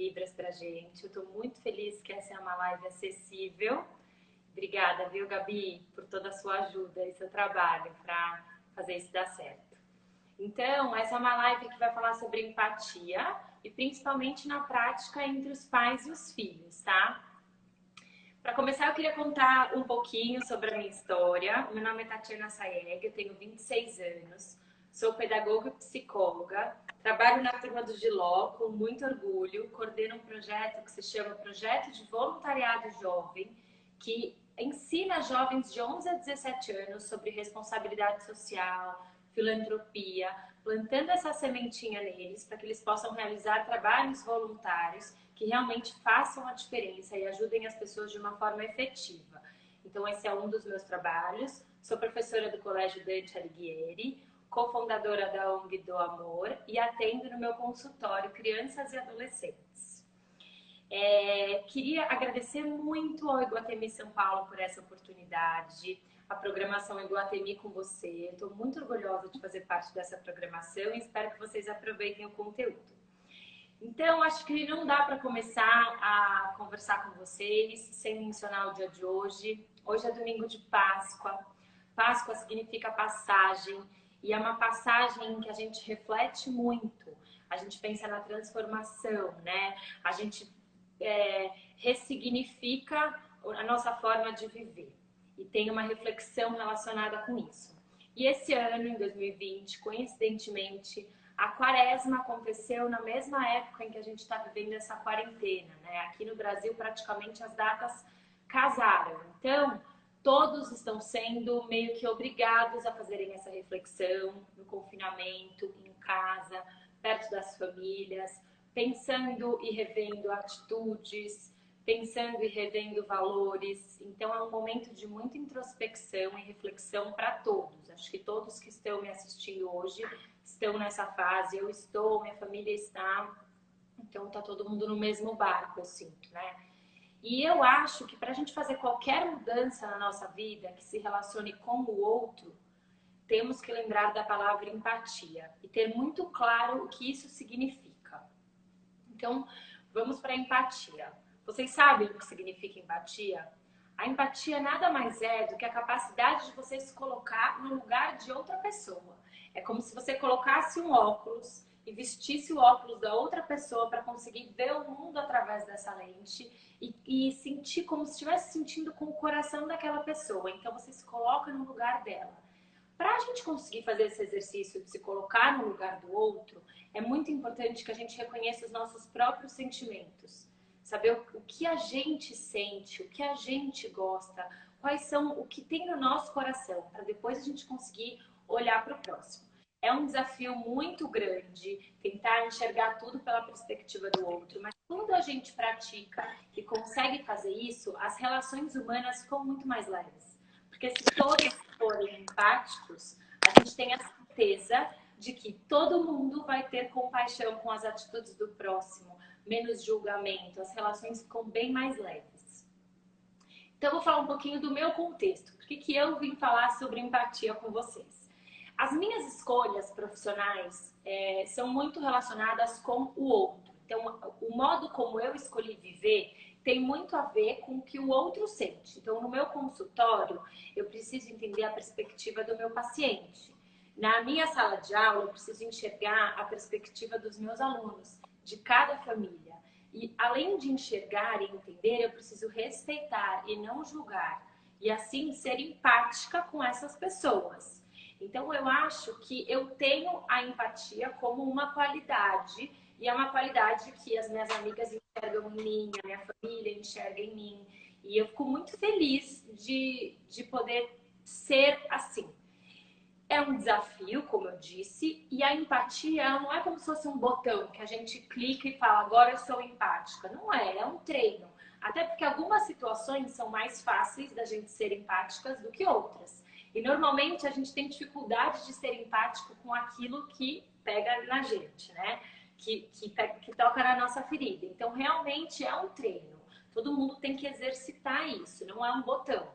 Libras pra gente. Eu tô muito feliz que essa é uma live acessível. Obrigada, viu, Gabi, por toda a sua ajuda e seu trabalho para fazer isso dar certo. Então, essa é uma live que vai falar sobre empatia e principalmente na prática entre os pais e os filhos, tá? Para começar, eu queria contar um pouquinho sobre a minha história. Meu nome é Tatiana Saeg, eu tenho 26 anos, sou pedagoga e psicóloga, trabalho na turma do Giló com muito orgulho, coordeno um projeto que se chama Projeto de Voluntariado Jovem, que ensina jovens de 11 a 17 anos sobre responsabilidade social, filantropia, plantando essa sementinha neles para que eles possam realizar trabalhos voluntários que realmente façam a diferença e ajudem as pessoas de uma forma efetiva. Então, esse é um dos meus trabalhos. Sou professora do Colégio Dante Alighieri, cofundadora da ONG do Amor e atendo no meu consultório crianças e adolescentes. Queria agradecer muito ao Iguatemi São Paulo por essa oportunidade, a programação Iguatemi com você. Estou muito orgulhosa de fazer parte dessa programação e espero que vocês aproveitem o conteúdo. Então, acho que não dá para começar a conversar com vocês sem mencionar o dia de hoje. Hoje é domingo de Páscoa. Páscoa significa passagem e é uma passagem que a gente reflete muito. A gente pensa na transformação, né? A gente ressignifica a nossa forma de viver e tem uma reflexão relacionada com isso. E esse ano, em 2020, coincidentemente, a Quaresma aconteceu na mesma época em que a gente está vivendo essa quarentena, né? Aqui no Brasil, praticamente as datas casaram. Então, todos estão sendo meio que obrigados a fazerem essa reflexão no confinamento, em casa, perto das famílias, pensando e revendo atitudes, pensando e revendo valores. Então, é um momento de muita introspecção e reflexão para todos. Acho que todos que estão me assistindo hoje estão nessa fase. Eu estou, minha família está. Então, tá todo mundo no mesmo barco, eu sinto, né? E eu acho que para a gente fazer qualquer mudança na nossa vida que se relacione com o outro, temos que lembrar da palavra empatia e ter muito claro o que isso significa. Então, vamos para a empatia. Vocês sabem o que significa empatia? A empatia nada mais é do que a capacidade de você se colocar no lugar de outra pessoa. É como se você colocasse um óculos e vestisse o óculos da outra pessoa para conseguir ver o mundo através dessa lente e sentir como se estivesse sentindo com o coração daquela pessoa. Então, você se coloca no lugar dela. Para a gente conseguir fazer esse exercício de se colocar no lugar do outro, é muito importante que a gente reconheça os nossos próprios sentimentos. Saber o que a gente sente, o que a gente gosta, quais são o que tem no nosso coração, para depois a gente conseguir olhar para o próximo. É um desafio muito grande tentar enxergar tudo pela perspectiva do outro, mas quando a gente pratica e consegue fazer isso, as relações humanas ficam muito mais leves. Porque se todos forem empáticos, a gente tem a certeza de que todo mundo vai ter compaixão com as atitudes do próximo, menos julgamento, as relações ficam bem mais leves. Então, eu vou falar um pouquinho do meu contexto, porque que eu vim falar sobre empatia com vocês. As minhas escolhas profissionais são muito relacionadas com o outro. Então, o modo como eu escolhi viver tem muito a ver com o que o outro sente. Então, no meu consultório, eu preciso entender a perspectiva do meu paciente. Na minha sala de aula, eu preciso enxergar a perspectiva dos meus alunos, de cada família. E além de enxergar e entender, eu preciso respeitar e não julgar. E assim ser empática com essas pessoas. Então, eu acho que eu tenho a empatia como uma qualidade. E é uma qualidade que as minhas amigas enxergam em mim, a minha família enxerga em mim. E eu fico muito feliz de poder ser assim. É um desafio, como eu disse, e a empatia não é como se fosse um botão que a gente clica e fala, agora eu sou empática. Não é, é um treino. Até porque algumas situações são mais fáceis da gente ser empáticas do que outras. E normalmente a gente tem dificuldade de ser empático com aquilo que pega na gente, né? Que toca na nossa ferida. Então, realmente é um treino. Todo mundo tem que exercitar isso, não é um botão.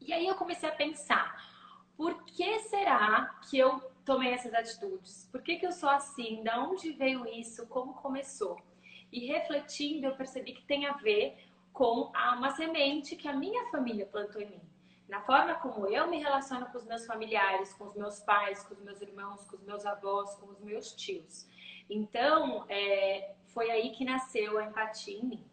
E aí eu comecei a pensar, por que será que eu tomei essas atitudes? Por que eu sou assim? Da onde veio isso? Como começou? E refletindo, eu percebi que tem a ver com uma semente que a minha família plantou em mim. Na forma como eu me relaciono com os meus familiares, com os meus pais, com os meus irmãos, com os meus avós, com os meus tios. Então, foi aí que nasceu a empatia em mim.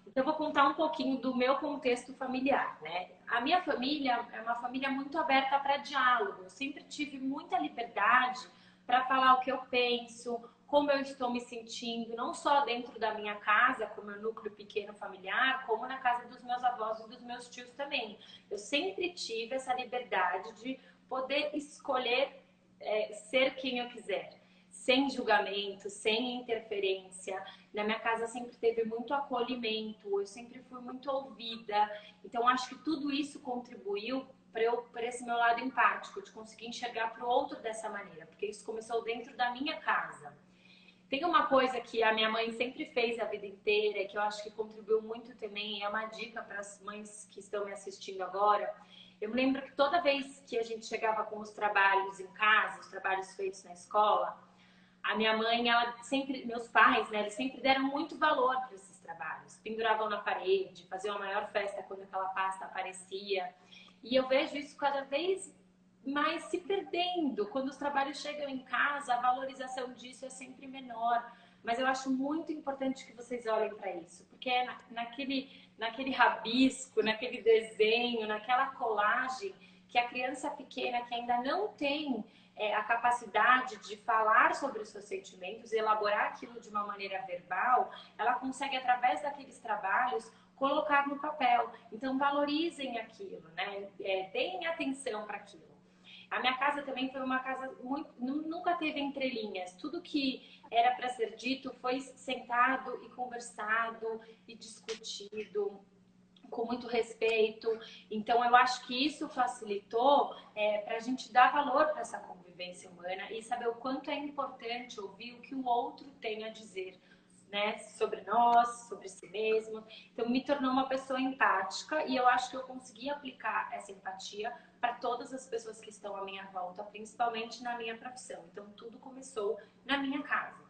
Então, eu vou contar um pouquinho do meu contexto familiar, né? A minha família é uma família muito aberta para diálogo. Eu sempre tive muita liberdade para falar o que eu penso, como eu estou me sentindo, não só dentro da minha casa, com o meu núcleo pequeno familiar, como na casa dos meus avós e dos meus tios também. Eu sempre tive essa liberdade de poder escolher ser quem eu quiser, sem julgamento, sem interferência. Na minha casa sempre teve muito acolhimento, eu sempre fui muito ouvida. Então, acho que tudo isso contribuiu para esse meu lado empático, de conseguir enxergar para o outro dessa maneira, porque isso começou dentro da minha casa. Tem uma coisa que a minha mãe sempre fez a vida inteira, que eu acho que contribuiu muito também, é uma dica para as mães que estão me assistindo agora. Eu me lembro que toda vez que a gente chegava com os trabalhos em casa, os trabalhos feitos na escola, a minha mãe, meus pais, né, eles sempre deram muito valor para esses trabalhos. Penduravam na parede, faziam a maior festa quando aquela pasta aparecia. E eu vejo isso cada vez mais se perdendo. Quando os trabalhos chegam em casa, a valorização disso é sempre menor. Mas eu acho muito importante que vocês olhem para isso, porque é naquele rabisco, naquele desenho, naquela colagem que a criança pequena que ainda não tem a capacidade de falar sobre os seus sentimentos, elaborar aquilo de uma maneira verbal, ela consegue, através daqueles trabalhos, colocar no papel. Então, valorizem aquilo, né? Deem atenção para aquilo. A minha casa também foi uma casa nunca teve entrelinhas. Tudo que era para ser dito foi sentado e conversado e discutido com muito respeito. Então, eu acho que isso facilitou para a gente dar valor para essa convivência humana e saber o quanto é importante ouvir o que o outro tem a dizer, né, sobre nós, sobre si mesmo. Então, me tornou uma pessoa empática e eu acho que eu consegui aplicar essa empatia para todas as pessoas que estão à minha volta, principalmente na minha profissão. Então, tudo começou na minha casa.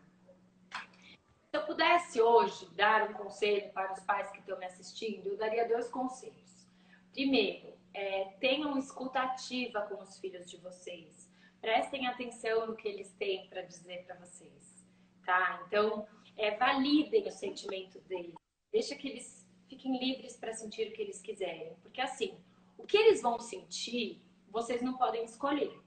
Se eu pudesse hoje dar um conselho para os pais que estão me assistindo, eu daria 2 conselhos. Primeiro, tenham escuta ativa com os filhos de vocês. Prestem atenção no que eles têm para dizer para vocês, tá? Então, validem o sentimento deles. Deixa que eles fiquem livres para sentir o que eles quiserem. Porque assim, o que eles vão sentir, vocês não podem escolher.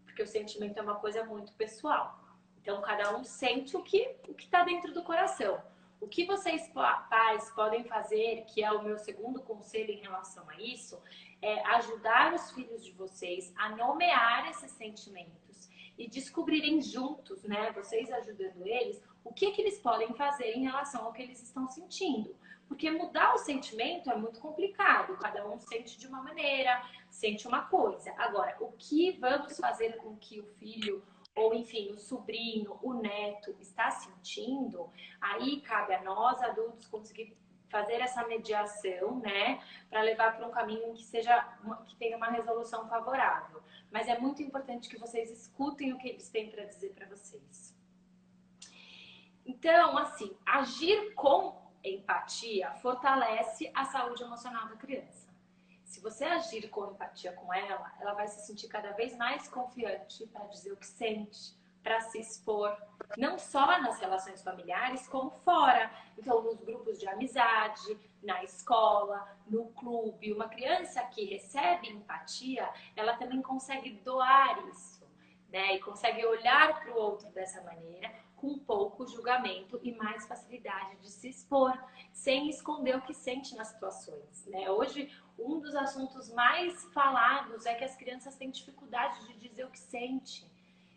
Porque o sentimento é uma coisa muito pessoal. Então, cada um sente o que está dentro do coração. O que vocês, pais, podem fazer, que é o meu segundo conselho em relação a isso, é ajudar os filhos de vocês a nomear esses sentimentos e descobrirem juntos, né, vocês ajudando eles, o que eles podem fazer em relação ao que eles estão sentindo. Porque mudar o sentimento é muito complicado. Cada um sente de uma maneira, sente uma coisa. Agora, o que vamos fazer com que o filho ou enfim, o sobrinho, o neto está sentindo, aí cabe a nós, adultos, conseguir fazer essa mediação, né, para levar para um caminho que tenha uma resolução favorável. Mas é muito importante que vocês escutem o que eles têm para dizer para vocês. Então, assim, agir com empatia fortalece a saúde emocional da criança. Se você agir com empatia com ela, ela vai se sentir cada vez mais confiante para dizer o que sente, para se expor, não só nas relações familiares, como fora. Então, nos grupos de amizade, na escola, no clube. Uma criança que recebe empatia, ela também consegue doar isso, né? E consegue olhar para o outro dessa maneira, com pouco julgamento e mais facilidade de se expor, sem esconder o que sente nas situações, né? Hoje, um dos assuntos mais falados é que as crianças têm dificuldade de dizer o que sente.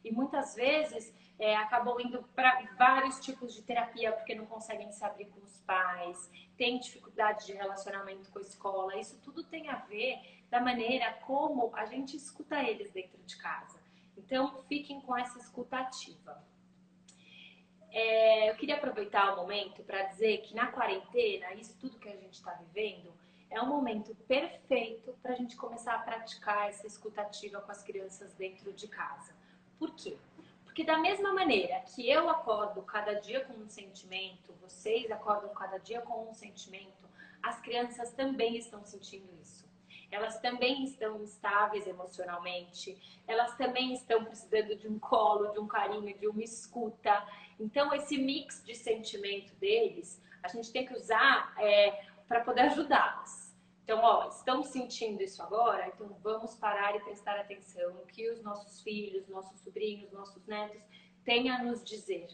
E muitas vezes acabam indo para vários tipos de terapia porque não conseguem se abrir com os pais, têm dificuldade de relacionamento com a escola. Isso tudo tem a ver da maneira como a gente escuta eles dentro de casa. Então, fiquem com essa escuta ativa. Eu queria aproveitar o momento para dizer que na quarentena, isso tudo que a gente está vivendo, é um momento perfeito para a gente começar a praticar essa escuta ativa com as crianças dentro de casa. Por quê? Porque Porque da mesma maneira que eu acordo cada dia com um sentimento, vocês acordam cada dia com um sentimento, as crianças também estão sentindo isso. Elas também estão instáveis emocionalmente, elas também estão precisando de um colo, de um carinho, de uma escuta. Então, esse mix de sentimento deles, a gente tem que usar para poder ajudá-las. Então, ó, estão sentindo isso agora? Então, vamos parar e prestar atenção no que os nossos filhos, nossos sobrinhos, nossos netos têm a nos dizer,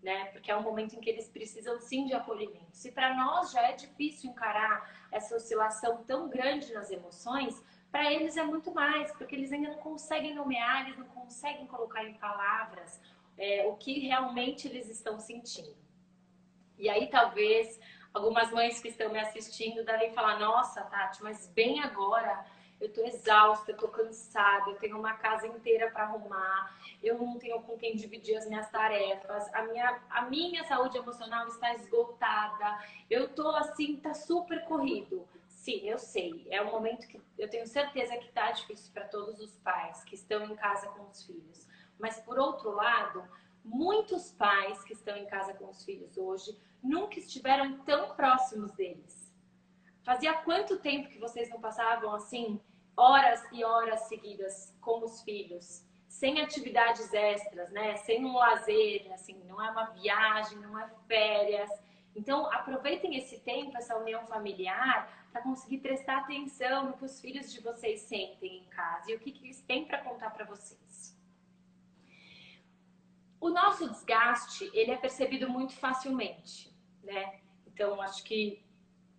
né? Porque é um momento em que eles precisam sim de acolhimento. Se para nós já é difícil encarar essa oscilação tão grande nas emoções, para eles é muito mais, porque eles ainda não conseguem nomear, eles não conseguem colocar em palavras o que realmente eles estão sentindo. E aí talvez algumas mães que estão me assistindo devem falar: nossa, Tati, mas bem agora eu tô exausta, eu tô cansada, eu tenho uma casa inteira para arrumar, eu não tenho com quem dividir as minhas tarefas, a minha saúde emocional está esgotada, eu tô assim, tá super corrido. Sim, eu sei, é um momento que eu tenho certeza que tá difícil para todos os pais que estão em casa com os filhos. Mas por outro lado, muitos pais que estão em casa com os filhos hoje nunca estiveram tão próximos deles. Fazia quanto tempo que vocês não passavam assim, horas e horas seguidas com os filhos, sem atividades extras, né? Sem um lazer, assim, não é uma viagem, não é férias. Então, aproveitem esse tempo, essa união familiar, para conseguir prestar atenção no que os filhos de vocês sentem em casa e o que eles têm para contar para vocês. O nosso desgaste, ele é percebido muito facilmente, né? Então, acho que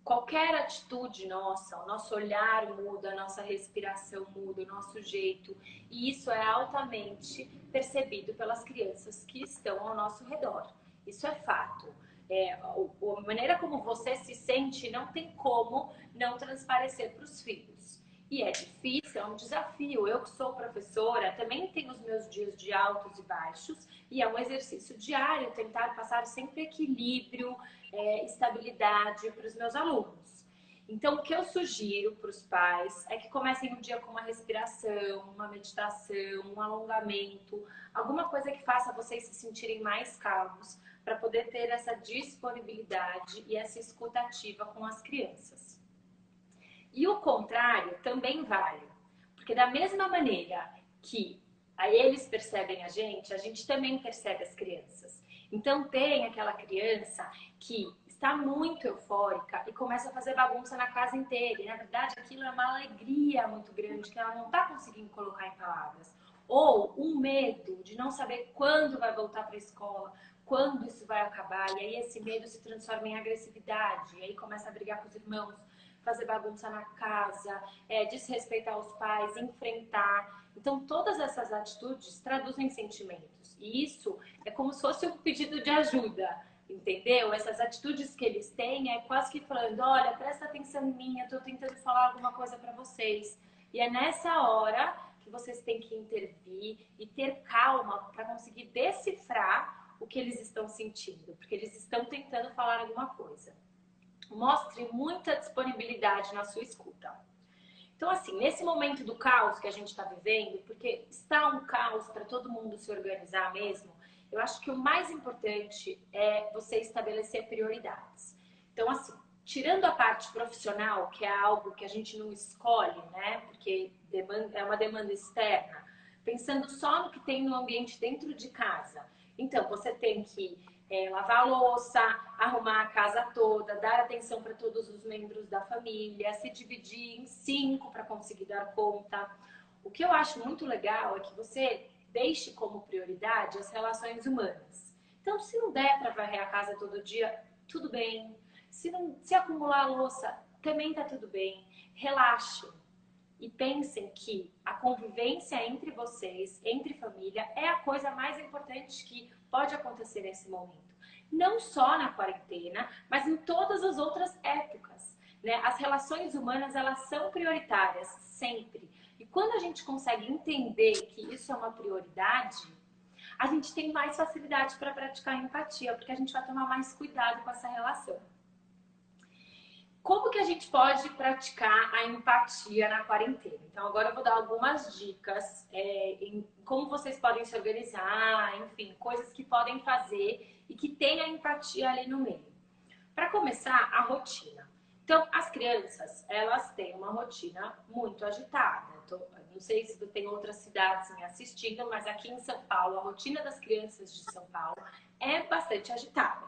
qualquer atitude nossa, o nosso olhar muda, a nossa respiração muda, o nosso jeito. E isso é altamente percebido pelas crianças que estão ao nosso redor. Isso é fato. A maneira como você se sente não tem como não transparecer para os filhos. E é difícil, é um desafio. Eu que sou professora, também tenho os meus dias de altos e baixos. E é um exercício diário tentar passar sempre equilíbrio, estabilidade para os meus alunos. Então, o que eu sugiro para os pais é que comecem o dia com uma respiração, uma meditação, um alongamento, alguma coisa que faça vocês se sentirem mais calmos para poder ter essa disponibilidade e essa escuta ativa com as crianças. E o contrário também vale, porque da mesma maneira que eles percebem a gente também percebe as crianças. Então tem aquela criança que está muito eufórica e começa a fazer bagunça na casa inteira. E na verdade aquilo é uma alegria muito grande que ela não está conseguindo colocar em palavras. Ou um medo de não saber quando vai voltar para a escola, quando isso vai acabar. E aí esse medo se transforma em agressividade. E aí começa a brigar com os irmãos, fazer bagunça na casa, desrespeitar os pais, enfrentar. Então, todas essas atitudes traduzem sentimentos. E isso é como se fosse um pedido de ajuda, entendeu? Essas atitudes que eles têm é quase que falando: olha, presta atenção em mim, eu tô tentando falar alguma coisa para vocês. E é nessa hora que vocês têm que intervir e ter calma para conseguir decifrar o que eles estão sentindo, porque eles estão tentando falar alguma coisa. Mostre muita disponibilidade na sua escuta. Então, assim, nesse momento do caos que a gente está vivendo, porque está um caos para todo mundo se organizar mesmo, eu acho que o mais importante é você estabelecer prioridades. Então, assim, tirando a parte profissional, que é algo que a gente não escolhe, né? Porque é uma demanda externa, pensando só no que tem no ambiente dentro de casa. Então, você tem que lavar a louça, arrumar a casa toda, dar atenção para todos os membros da família, se dividir em 5 para conseguir dar conta. O que eu acho muito legal é que você deixe como prioridade as relações humanas. Então, se não der para varrer a casa todo dia, tudo bem. Se acumular a louça, também tá tudo bem. Relaxe. E pensem que a convivência entre vocês, entre família, é a coisa mais importante que pode acontecer nesse momento. Não só na quarentena, mas em todas as outras épocas, né? As relações humanas, elas são prioritárias, sempre. E quando a gente consegue entender que isso é uma prioridade, a gente tem mais facilidade para praticar empatia, porque a gente vai tomar mais cuidado com essa relação. Como que a gente pode praticar a empatia na quarentena? Então, agora eu vou dar algumas dicas em como vocês podem se organizar, enfim, coisas que podem fazer e que tenha empatia ali no meio. Para começar, a rotina. Então, as crianças, elas têm uma rotina muito agitada. Então, não sei se tem outras cidades me assistindo, mas aqui em São Paulo, a rotina das crianças de São Paulo é bastante agitada.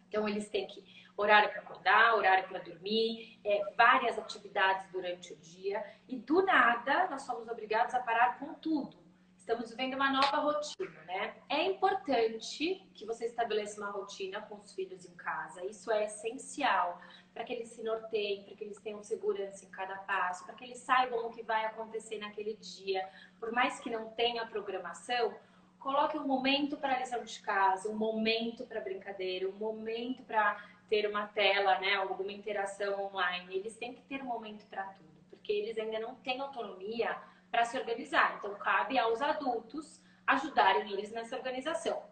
Então, eles têm que horário para acordar, horário para dormir, várias atividades durante o dia. E do nada, nós somos obrigados a parar com tudo. Estamos vivendo uma nova rotina, né? É importante que você estabeleça uma rotina com os filhos em casa. Isso é essencial para que eles se norteiem, para que eles tenham segurança em cada passo, para que eles saibam o que vai acontecer naquele dia. Por mais que não tenha programação, coloque um momento para a lição de casa, um momento para brincadeira, um momento para ter uma tela, né, alguma interação online. Eles têm que ter um momento para tudo, porque eles ainda não têm autonomia para se organizar. Então, cabe aos adultos ajudarem eles nessa organização.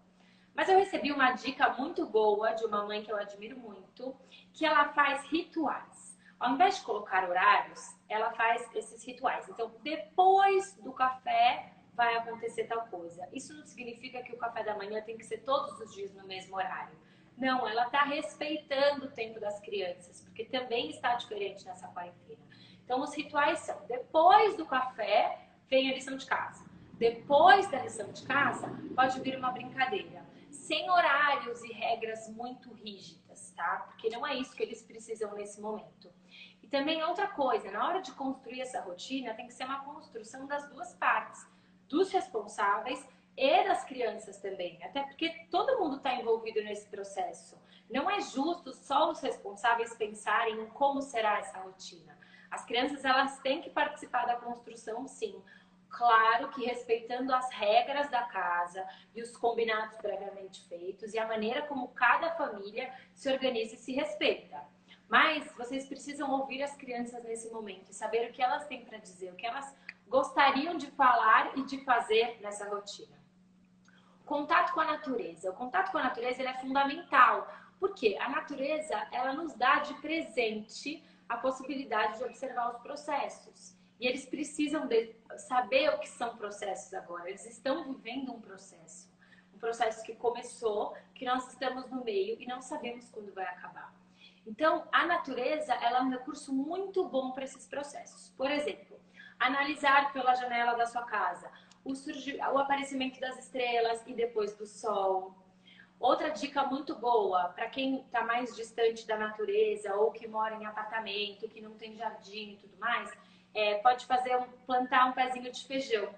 Mas eu recebi uma dica muito boa de uma mãe que eu admiro muito, que ela faz rituais. Ao invés de colocar horários, ela faz esses rituais. Então, depois do café, vai acontecer tal coisa. Isso não significa que o café da manhã tem que ser todos os dias no mesmo horário. Não, ela está respeitando o tempo das crianças, porque também está diferente nessa quarentena. Então, os rituais são: depois do café, vem a lição de casa. Depois da lição de casa, pode vir uma brincadeira. Sem horários e regras muito rígidas, tá? Porque não é isso que eles precisam nesse momento. E também outra coisa, na hora de construir essa rotina, tem que ser uma construção das duas partes, dos responsáveis e das crianças também, até porque todo mundo está envolvido nesse processo. Não é justo só os responsáveis pensarem em como será essa rotina. As crianças, elas têm que participar da construção, sim. Claro que respeitando as regras da casa e os combinados previamente feitos e a maneira como cada família se organiza e se respeita. Mas vocês precisam ouvir as crianças nesse momento e saber o que elas têm para dizer, o que elas gostariam de falar e de fazer nessa rotina. Contato com a natureza. O contato com a natureza, ele é fundamental, porque a natureza, ela nos dá de presente a possibilidade de observar os processos. E eles precisam saber o que são processos agora. Eles estão vivendo um processo que começou, que nós estamos no meio e não sabemos quando vai acabar. Então, a natureza, ela é um recurso muito bom para esses processos. Por exemplo, analisar pela janela da sua casa o aparecimento das estrelas e depois do sol. Outra dica muito boa para quem está mais distante da natureza ou que mora em apartamento, que não tem jardim e tudo mais, pode plantar um pezinho de feijão.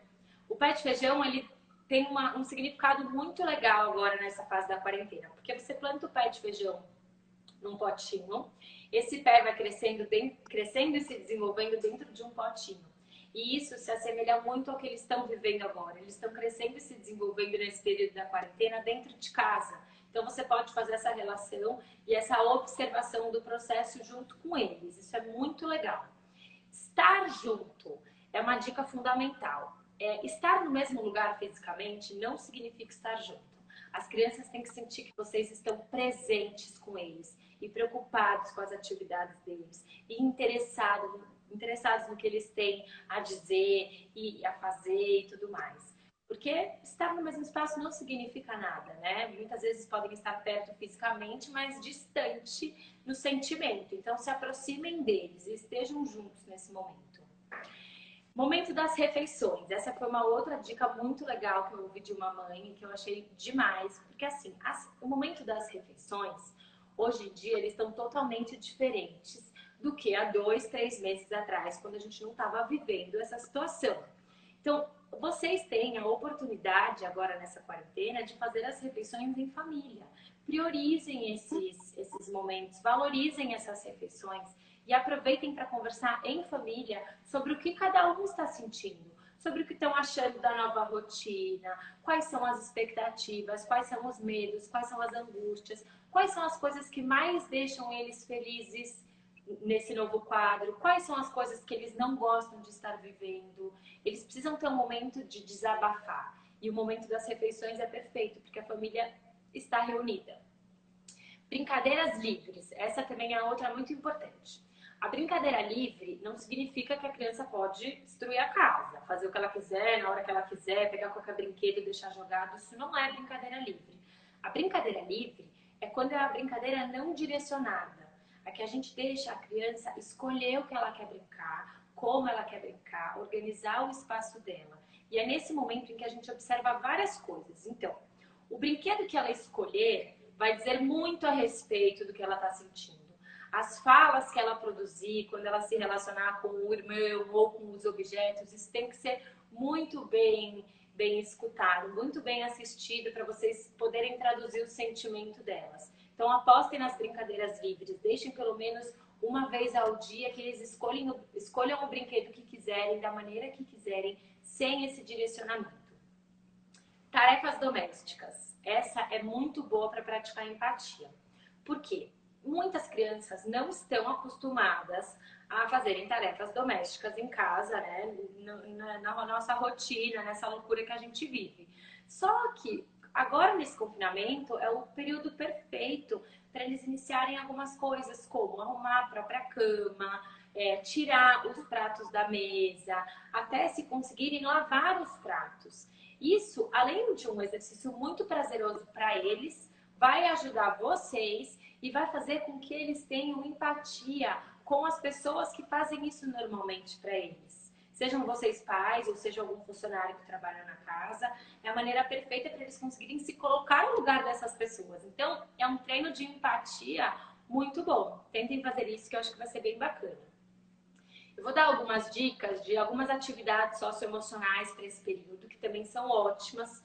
O pé de feijão, ele tem um significado muito legal agora nessa fase da quarentena, porque você planta o pé de feijão num potinho, esse pé vai crescendo e se desenvolvendo dentro de um potinho. E isso se assemelha muito ao que eles estão vivendo agora. Eles estão crescendo e se desenvolvendo nesse período da quarentena dentro de casa. Então você pode fazer essa relação e essa observação do processo junto com eles. Isso é muito legal. Estar junto é uma dica fundamental. Estar no mesmo lugar fisicamente não significa estar junto. As crianças têm que sentir que vocês estão presentes com eles e preocupados com as atividades deles e interessados no que eles têm a dizer e a fazer e tudo mais. Porque estar no mesmo espaço não significa nada, né? Muitas vezes podem estar perto fisicamente, mas distante no sentimento. Então, se aproximem deles e estejam juntos nesse momento. Momento das refeições. Essa foi uma outra dica muito legal que eu ouvi de uma mãe e que eu achei demais. Porque assim, o momento das refeições, hoje em dia, eles estão totalmente diferentes do que há 2, 3 meses atrás, quando a gente não estava vivendo essa situação. Então, vocês têm a oportunidade agora nessa quarentena de fazer as refeições em família. Priorizem esses momentos, valorizem essas refeições e aproveitem para conversar em família sobre o que cada um está sentindo, sobre o que estão achando da nova rotina, quais são as expectativas, quais são os medos, quais são as angústias, quais são as coisas que mais deixam eles felizes nesse novo quadro, quais são as coisas que eles não gostam de estar vivendo. Eles precisam ter um momento de desabafar. E o momento das refeições é perfeito, porque a família está reunida. Brincadeiras livres, essa também é outra muito importante. A brincadeira livre não significa que a criança pode destruir a casa, fazer o que ela quiser, na hora que ela quiser, pegar qualquer brinquedo e deixar jogado. Isso não é brincadeira livre. A brincadeira livre é quando é a brincadeira não direcionada. A que a gente deixa a criança escolher o que ela quer brincar, como ela quer brincar, organizar o espaço dela. E é nesse momento em que a gente observa várias coisas. Então, o brinquedo que ela escolher vai dizer muito a respeito do que ela está sentindo. As falas que ela produzir quando ela se relacionar com o irmão ou com os objetos, isso tem que ser muito bem escutado, muito bem assistido para vocês poderem traduzir o sentimento delas. Então apostem nas brincadeiras livres, deixem pelo menos uma vez ao dia que eles escolham o brinquedo que quiserem, da maneira que quiserem, sem esse direcionamento. Tarefas domésticas. Essa é muito boa para praticar empatia. Por quê? Muitas crianças não estão acostumadas a fazerem tarefas domésticas em casa, né? Na nossa rotina, nessa loucura que a gente vive. Só que agora nesse confinamento é o período perfeito para eles iniciarem algumas coisas, como arrumar a própria cama, tirar os pratos da mesa, até se conseguirem lavar os pratos. Isso, além de um exercício muito prazeroso para eles, vai ajudar vocês e vai fazer com que eles tenham empatia com as pessoas que fazem isso normalmente para eles. Sejam vocês pais ou seja algum funcionário que trabalha na casa, é a maneira perfeita para eles conseguirem se colocar no lugar dessas pessoas. Então, é um treino de empatia muito bom. Tentem fazer isso que eu acho que vai ser bem bacana. Eu vou dar algumas dicas de algumas atividades socioemocionais para esse período, que também são ótimas.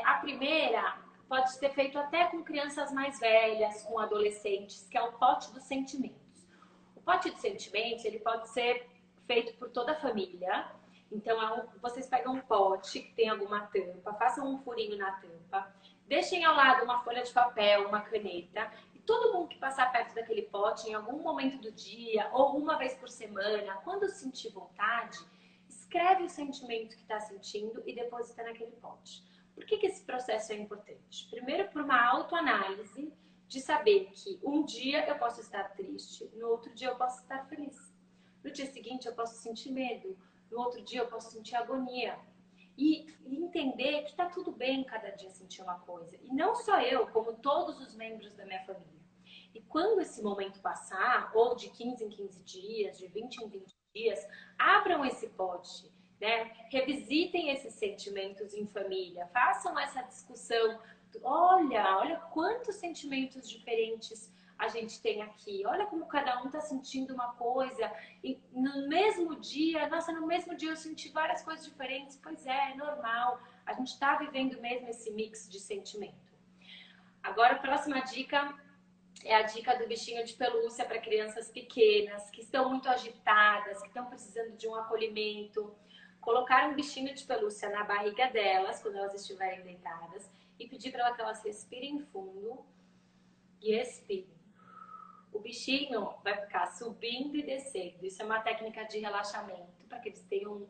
A primeira pode ser feito até com crianças mais velhas, com adolescentes, que é o pote dos sentimentos. O pote dos sentimentos, ele pode ser feito por toda a família. Então, vocês pegam um pote que tem alguma tampa, façam um furinho na tampa, deixem ao lado uma folha de papel, uma caneta, e todo mundo que passar perto daquele pote, em algum momento do dia, ou uma vez por semana, quando sentir vontade, escreve o sentimento que está sentindo e deposita naquele pote. Por que esse processo é importante? Primeiro, por uma autoanálise de saber que um dia eu posso estar triste, no outro dia eu posso estar feliz. No dia seguinte eu posso sentir medo, no outro dia eu posso sentir agonia. E entender que está tudo bem cada dia sentir uma coisa. E não só eu, como todos os membros da minha família. E quando esse momento passar, ou de 15 em 15 dias, de 20 em 20 dias, abram esse pote, né? Revisitem esses sentimentos em família, façam essa discussão. Olha quantos sentimentos diferentes a gente tem aqui. Olha como cada um está sentindo uma coisa. E no mesmo dia, nossa, no mesmo dia eu senti várias coisas diferentes. Pois é normal. A gente está vivendo mesmo esse mix de sentimento. Agora, a próxima dica é a dica do bichinho de pelúcia para crianças pequenas, que estão muito agitadas, que estão precisando de um acolhimento. Colocar um bichinho de pelúcia na barriga delas, quando elas estiverem deitadas, e pedir para elas que elas respirem fundo e expirem. O bichinho vai ficar subindo e descendo. Isso é uma técnica de relaxamento, para que eles tenham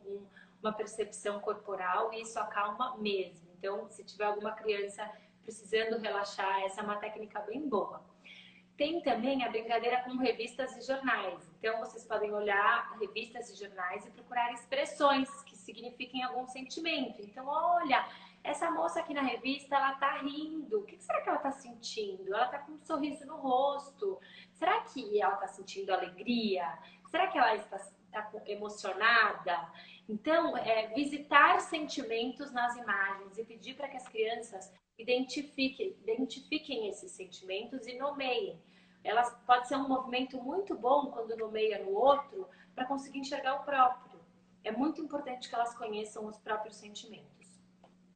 uma percepção corporal e isso acalma mesmo. Então, se tiver alguma criança precisando relaxar, essa é uma técnica bem boa. Tem também a brincadeira com revistas e jornais. Então, vocês podem olhar revistas e jornais e procurar expressões que signifiquem algum sentimento. Então, olha, essa moça aqui na revista, ela tá rindo. O que será que ela tá sentindo? Ela tá com um sorriso no rosto. Será que ela tá sentindo alegria? Será que ela está emocionada? Então, visitar sentimentos nas imagens e pedir para que as crianças identifiquem esses sentimentos e nomeiem. Pode ser um movimento muito bom quando nomeia no outro para conseguir enxergar o próprio. É muito importante que elas conheçam os próprios sentimentos.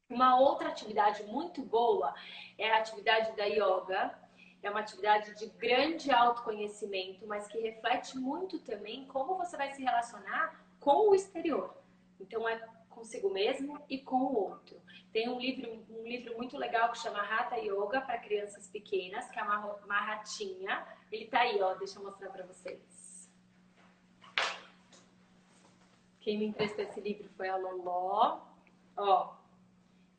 Uma outra atividade muito boa é a atividade da yoga. É uma atividade de grande autoconhecimento, mas que reflete muito também como você vai se relacionar com o exterior. Então, é consigo mesmo e com o outro. Tem um livro muito legal que chama Hatha Yoga para crianças pequenas, que é uma ratinha. Ele tá aí, ó, deixa eu mostrar para vocês. Quem me emprestou esse livro foi a Loló. Ó,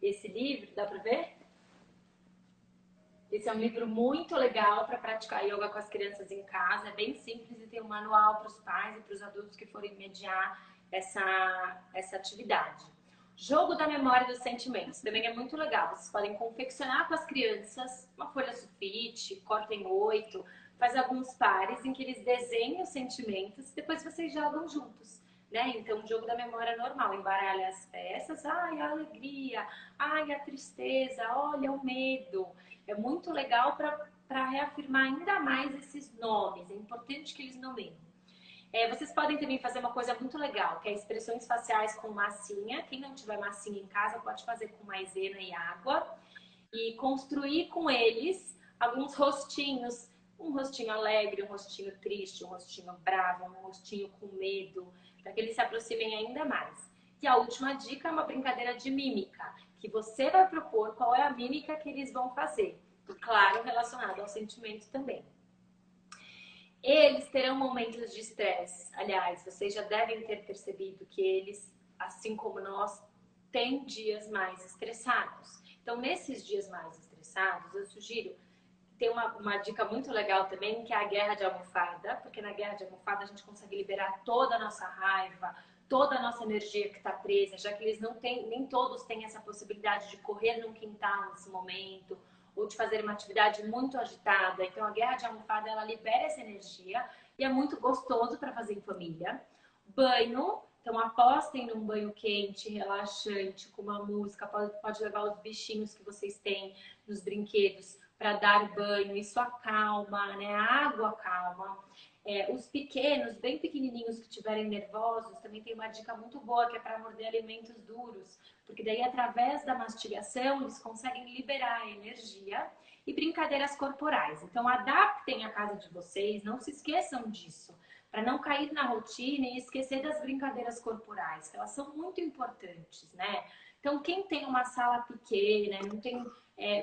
esse livro, dá para ver? Esse é um livro muito legal para praticar yoga com as crianças em casa. É bem simples e tem um manual para os pais e para os adultos que forem mediar essa atividade. Jogo da memória dos sentimentos. Também é muito legal. Vocês podem confeccionar com as crianças uma folha sulfite, cortem 8, faz alguns pares em que eles desenham os sentimentos e depois vocês jogam juntos. Né? Então, o jogo da memória normal, embaralha as peças, ai, a alegria, ai, a tristeza, olha, o medo. É muito legal para reafirmar ainda mais esses nomes. É importante que eles nomeiem. Vocês podem também fazer uma coisa muito legal, que é expressões faciais com massinha. Quem não tiver massinha em casa pode fazer com maisena e água. E construir com eles alguns rostinhos. Um rostinho alegre, um rostinho triste, um rostinho bravo, um rostinho com medo, para que eles se aproximem ainda mais. E a última dica é uma brincadeira de mímica, que você vai propor qual é a mímica que eles vão fazer. E, claro, relacionado ao sentimento também. Eles terão momentos de estresse. Aliás, vocês já devem ter percebido que eles, assim como nós, têm dias mais estressados. Então, nesses dias mais estressados, eu sugiro... Tem uma dica muito legal também, que é a guerra de almofada, porque na guerra de almofada a gente consegue liberar toda a nossa raiva, toda a nossa energia que está presa, já que eles não têm, nem todos têm essa possibilidade de correr num quintal nesse momento, ou de fazer uma atividade muito agitada. Então a guerra de almofada, ela libera essa energia e é muito gostoso para fazer em família. Banho, então apostem num banho quente, relaxante, com uma música, pode levar os bichinhos que vocês têm nos brinquedos para dar banho, isso acalma, né? A água acalma. Os pequenos, bem pequenininhos que estiverem nervosos, também tem uma dica muito boa que é para morder alimentos duros, porque daí através da mastigação eles conseguem liberar a energia e brincadeiras corporais. Então adaptem a casa de vocês, não se esqueçam disso, para não cair na rotina e esquecer das brincadeiras corporais, que elas são muito importantes, né? Então quem tem uma sala pequena, não tem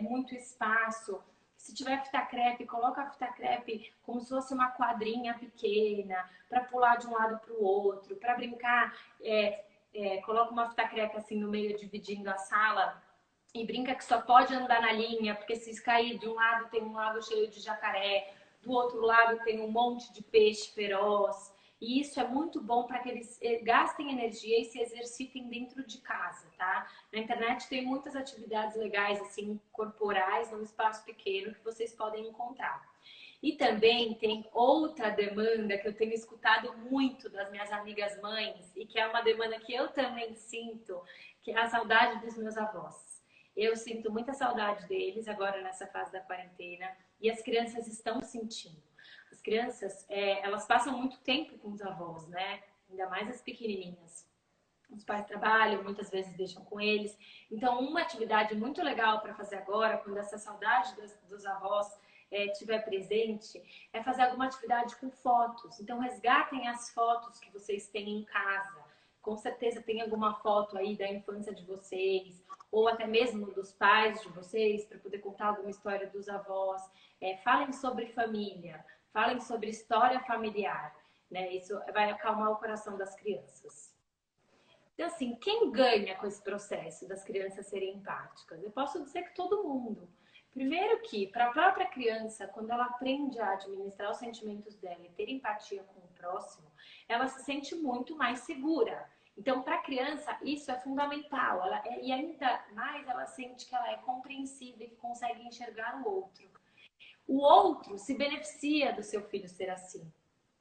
muito espaço, se tiver fita crepe, coloca a fita crepe como se fosse uma quadrinha pequena, para pular de um lado para o outro, para brincar, coloca uma fita crepe assim no meio, dividindo a sala, e brinca que só pode andar na linha, porque se cair de um lado tem um lago cheio de jacaré, do outro lado tem um monte de peixe feroz. E isso é muito bom para que eles gastem energia e se exercitem dentro de casa, tá? Na internet tem muitas atividades legais, assim, corporais, num espaço pequeno que vocês podem encontrar. E também tem outra demanda que eu tenho escutado muito das minhas amigas mães e que é uma demanda que eu também sinto, que é a saudade dos meus avós. Eu sinto muita saudade deles agora nessa fase da quarentena e as crianças estão sentindo. As crianças, elas passam muito tempo com os avós, né? Ainda mais as pequenininhas. Os pais trabalham, muitas vezes deixam com eles. Então, uma atividade muito legal para fazer agora, quando essa saudade dos avós estiver presente, é fazer alguma atividade com fotos. Então, resgatem as fotos que vocês têm em casa. Com certeza tem alguma foto aí da infância de vocês, ou até mesmo dos pais de vocês, para poder contar alguma história dos avós. Falem sobre família, falem sobre história familiar, né? Isso vai acalmar o coração das crianças. Então, assim, quem ganha com esse processo das crianças serem empáticas? Eu posso dizer que todo mundo. Primeiro que, para a própria criança, quando ela aprende a administrar os sentimentos dela e ter empatia com o próximo, ela se sente muito mais segura. Então, para a criança, isso é fundamental. E ainda mais, ela sente que ela é compreensível e que consegue enxergar o outro. O outro se beneficia do seu filho ser assim.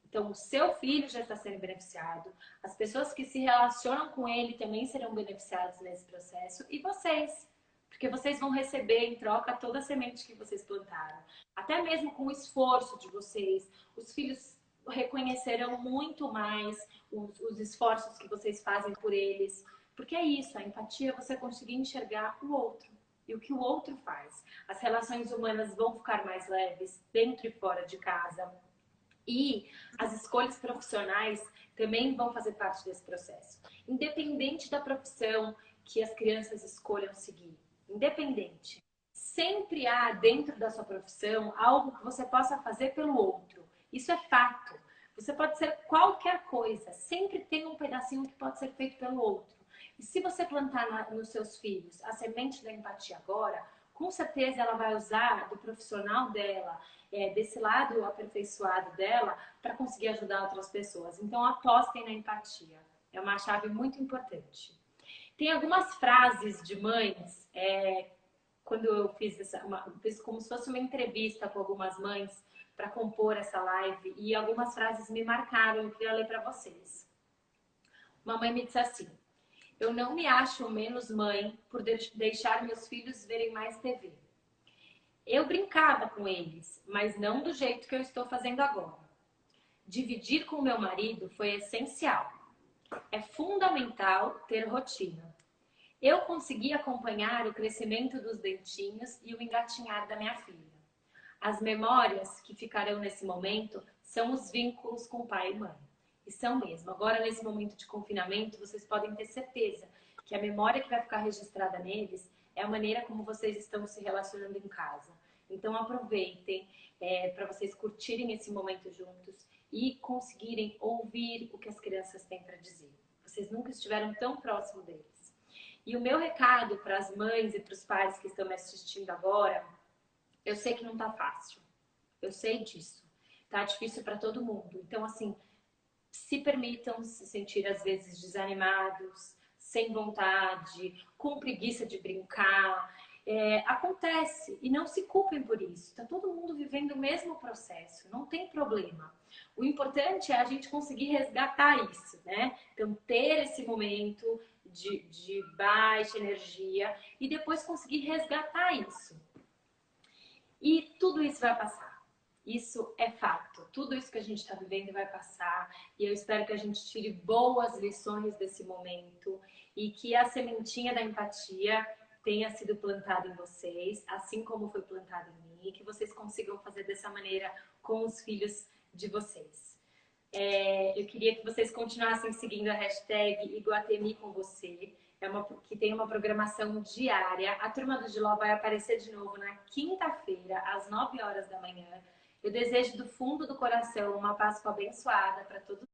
Então, o seu filho já está sendo beneficiado, as pessoas que se relacionam com ele também serão beneficiadas nesse processo, e vocês, porque vocês vão receber em troca toda a semente que vocês plantaram. Até mesmo com o esforço de vocês, os filhos reconhecerão muito mais os esforços que vocês fazem por eles, porque é isso, a empatia é você conseguir enxergar o outro e o que o outro faz. As relações humanas vão ficar mais leves dentro e fora de casa. E as escolhas profissionais também vão fazer parte desse processo. Independente da profissão que as crianças escolham seguir, independente, sempre há dentro da sua profissão algo que você possa fazer pelo outro. Isso é fato. Você pode ser qualquer coisa, sempre tem um pedacinho que pode ser feito pelo outro. E se você plantar nos seus filhos a semente da empatia agora, com certeza ela vai usar do profissional dela, desse lado aperfeiçoado dela, para conseguir ajudar outras pessoas. Então, apostem na empatia. É uma chave muito importante. Tem algumas frases de mães, quando eu fiz como se fosse uma entrevista com algumas mães para compor essa live, e algumas frases me marcaram, eu queria ler para vocês. Uma mãe me disse assim: eu não me acho menos mãe por deixar meus filhos verem mais TV. Eu brincava com eles, mas não do jeito que eu estou fazendo agora. Dividir com meu marido foi essencial. É fundamental ter rotina. Eu consegui acompanhar o crescimento dos dentinhos e o engatinhar da minha filha. As memórias que ficarão nesse momento são os vínculos com pai e mãe. E são mesmo. Agora, nesse momento de confinamento, vocês podem ter certeza que a memória que vai ficar registrada neles é a maneira como vocês estão se relacionando em casa. Então, aproveitem para vocês curtirem esse momento juntos e conseguirem ouvir o que as crianças têm para dizer. Vocês nunca estiveram tão próximo deles. E o meu recado para as mães e para os pais que estão me assistindo agora, eu sei que não tá fácil. Eu sei disso. Tá difícil para todo mundo. Então, assim, se permitam se sentir às vezes desanimados, sem vontade, com preguiça de brincar. Acontece e não se culpem por isso. Tá todo mundo vivendo o mesmo processo, não tem problema. O importante é a gente conseguir resgatar isso, né? Então, ter esse momento de baixa energia e depois conseguir resgatar isso. E tudo isso vai passar. Isso é fato. Tudo isso que a gente está vivendo vai passar. E eu espero que a gente tire boas lições desse momento e que a sementinha da empatia tenha sido plantada em vocês, assim como foi plantada em mim, e que vocês consigam fazer dessa maneira com os filhos de vocês. Eu queria que vocês continuassem seguindo a hashtag Iguatemi com você, que tem uma programação diária. A Turma do Giló vai aparecer de novo na quinta-feira, às 9 horas da manhã. Eu desejo do fundo do coração uma Páscoa abençoada para todos.